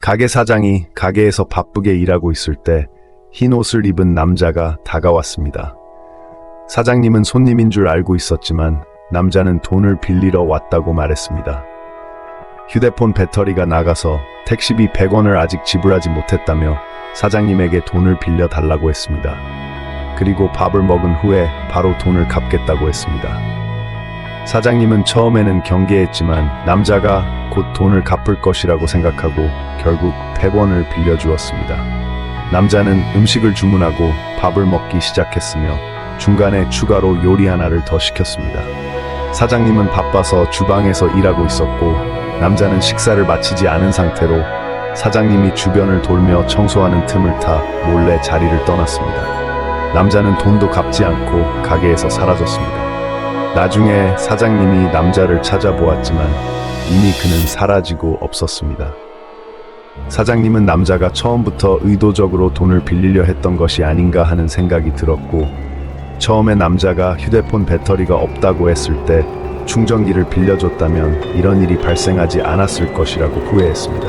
가게 사장이 가게에서 바쁘게 일하고 있을 때 흰 옷을 입은 남자가 다가왔습니다. 사장님은 손님인 줄 알고 있었지만 남자는 돈을 빌리러 왔다고 말했습니다. 휴대폰 배터리가 나가서 택시비 100원을 아직 지불하지 못했다며 사장님에게 돈을 빌려달라고 했습니다. 그리고 밥을 먹은 후에 바로 돈을 갚겠다고 했습니다. 사장님은 처음에는 경계했지만 남자가 곧 돈을 갚을 것이라고 생각하고 결국 100원을 빌려주었습니다. 남자는 음식을 주문하고 밥을 먹기 시작했으며 중간에 추가로 요리 하나를 더 시켰습니다. 사장님은 바빠서 주방에서 일하고 있었고 남자는 식사를 마치지 않은 상태로 사장님이 주변을 돌며 청소하는 틈을 타 몰래 자리를 떠났습니다. 남자는 돈도 갚지 않고 가게에서 사라졌습니다. 나중에 사장님이 남자를 찾아보았지만 이미 그는 사라지고 없었습니다. 사장님은 남자가 처음부터 의도적으로 돈을 빌리려 했던 것이 아닌가 하는 생각이 들었고 처음에 남자가 휴대폰 배터리가 없다고 했을 때 충전기를 빌려줬다면 이런 일이 발생하지 않았을 것이라고 후회했습니다.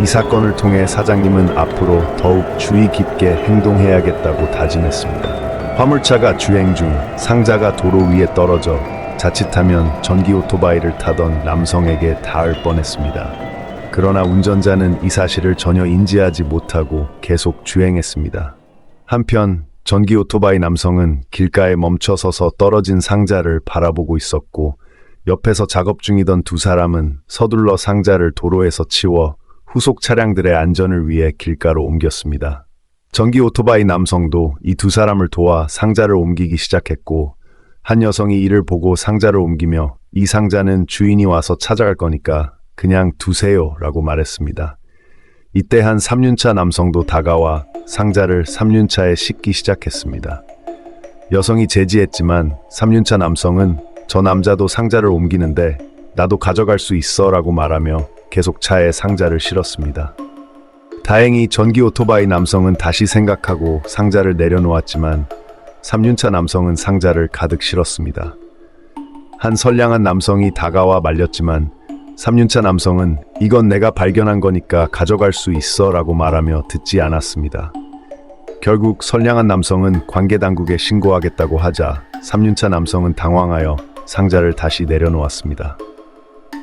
이 사건을 통해 사장님은 앞으로 더욱 주의 깊게 행동해야겠다고 다짐했습니다. 화물차가 주행 중 상자가 도로 위에 떨어져 자칫하면 전기 오토바이를 타던 남성에게 닿을 뻔했습니다. 그러나 운전자는 이 사실을 전혀 인지하지 못하고 계속 주행했습니다. 한편 전기 오토바이 남성은 길가에 멈춰서서 떨어진 상자를 바라보고 있었고 옆에서 작업 중이던 두 사람은 서둘러 상자를 도로에서 치워 후속 차량들의 안전을 위해 길가로 옮겼습니다. 전기 오토바이 남성도 이 두 사람을 도와 상자를 옮기기 시작했고 한 여성이 이를 보고 상자를 옮기며 이 상자는 주인이 와서 찾아갈 거니까 그냥 두세요 라고 말했습니다. 이때 한 3륜차 남성도 다가와 상자를 3륜차에 싣기 시작했습니다. 여성이 제지했지만 3륜차 남성은 저 남자도 상자를 옮기는데 나도 가져갈 수 있어 라고 말하며 계속 차에 상자를 실었습니다. 다행히 전기 오토바이 남성은 다시 생각하고 상자를 내려놓았지만 3륜차 남성은 상자를 가득 실었습니다. 한 선량한 남성이 다가와 말렸지만 3륜차 남성은 이건 내가 발견한 거니까 가져갈 수 있어 라고 말하며 듣지 않았습니다. 결국 선량한 남성은 관계당국에 신고하겠다고 하자 3륜차 남성은 당황하여 상자를 다시 내려놓았습니다.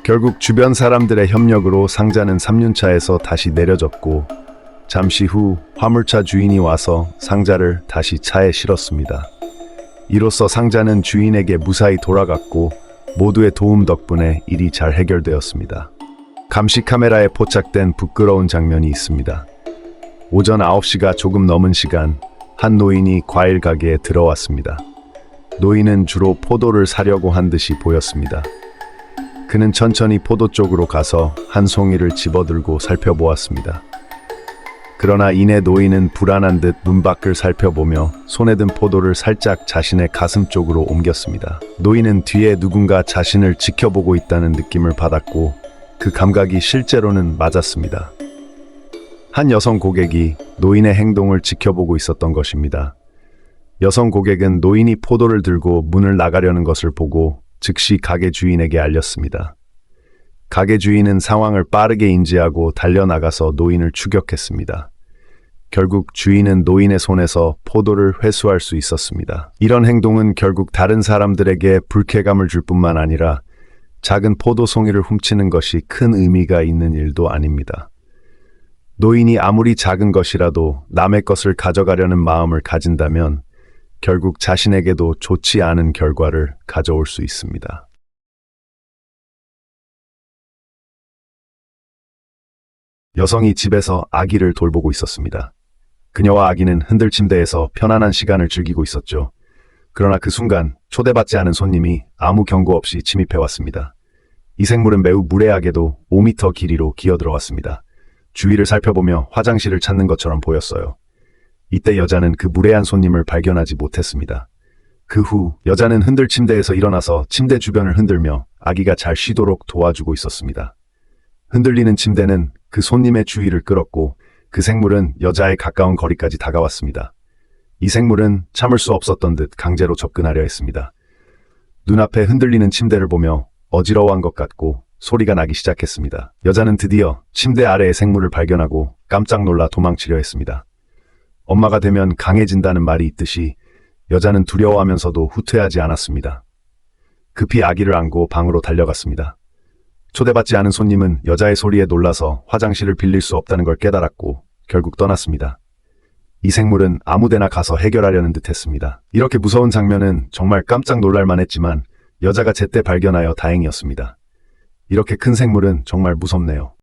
결국 주변 사람들의 협력으로 상자는 3륜차에서 다시 내려졌고 잠시 후 화물차 주인이 와서 상자를 다시 차에 실었습니다. 이로써 상자는 주인에게 무사히 돌아갔고 모두의 도움 덕분에 일이 잘 해결되었습니다. 감시 카메라에 포착된 부끄러운 장면이 있습니다. 오전 9시가 조금 넘은 시간, 한 노인이 과일 가게에 들어왔습니다. 노인은 주로 포도를 사려고 한 듯이 보였습니다. 그는 천천히 포도 쪽으로 가서 한 송이를 집어들고 살펴보았습니다. 그러나 이내 노인은 불안한 듯 문 밖을 살펴보며 손에 든 포도를 살짝 자신의 가슴 쪽으로 옮겼습니다. 노인은 뒤에 누군가 자신을 지켜보고 있다는 느낌을 받았고 그 감각이 실제로는 맞았습니다. 한 여성 고객이 노인의 행동을 지켜보고 있었던 것입니다. 여성 고객은 노인이 포도를 들고 문을 나가려는 것을 보고 즉시 가게 주인에게 알렸습니다. 가게 주인은 상황을 빠르게 인지하고 달려나가서 노인을 추격했습니다. 결국 주인은 노인의 손에서 포도를 회수할 수 있었습니다. 이런 행동은 결국 다른 사람들에게 불쾌감을 줄 뿐만 아니라 작은 포도 송이를 훔치는 것이 큰 의미가 있는 일도 아닙니다. 노인이 아무리 작은 것이라도 남의 것을 가져가려는 마음을 가진다면 결국 자신에게도 좋지 않은 결과를 가져올 수 있습니다. 여성이 집에서 아기를 돌보고 있었습니다. 그녀와 아기는 흔들 침대에서 편안한 시간을 즐기고 있었죠. 그러나 그 순간 초대받지 않은 손님이 아무 경고 없이 침입해 왔습니다. 이 생물은 매우 무례하게도 5m 길이로 기어들어왔습니다. 주위를 살펴보며 화장실을 찾는 것처럼 보였어요. 이때 여자는 그 무례한 손님을 발견하지 못했습니다. 그 후 여자는 흔들 침대에서 일어나서 침대 주변을 흔들며 아기가 잘 쉬도록 도와주고 있었습니다. 흔들리는 침대는 그 손님의 주의를 끌었고 그 생물은 여자의 가까운 거리까지 다가왔습니다. 이 생물은 참을 수 없었던 듯 강제로 접근하려 했습니다. 눈앞에 흔들리는 침대를 보며 어지러워한 것 같고 소리가 나기 시작했습니다. 여자는 드디어 침대 아래의 생물을 발견하고 깜짝 놀라 도망치려 했습니다. 엄마가 되면 강해진다는 말이 있듯이 여자는 두려워하면서도 후퇴하지 않았습니다. 급히 아기를 안고 방으로 달려갔습니다. 초대받지 않은 손님은 여자의 소리에 놀라서 화장실을 빌릴 수 없다는 걸 깨달았고 결국 떠났습니다. 이 생물은 아무데나 가서 해결하려는 듯 했습니다. 이렇게 무서운 장면은 정말 깜짝 놀랄만 했지만 여자가 제때 발견하여 다행이었습니다. 이렇게 큰 생물은 정말 무섭네요.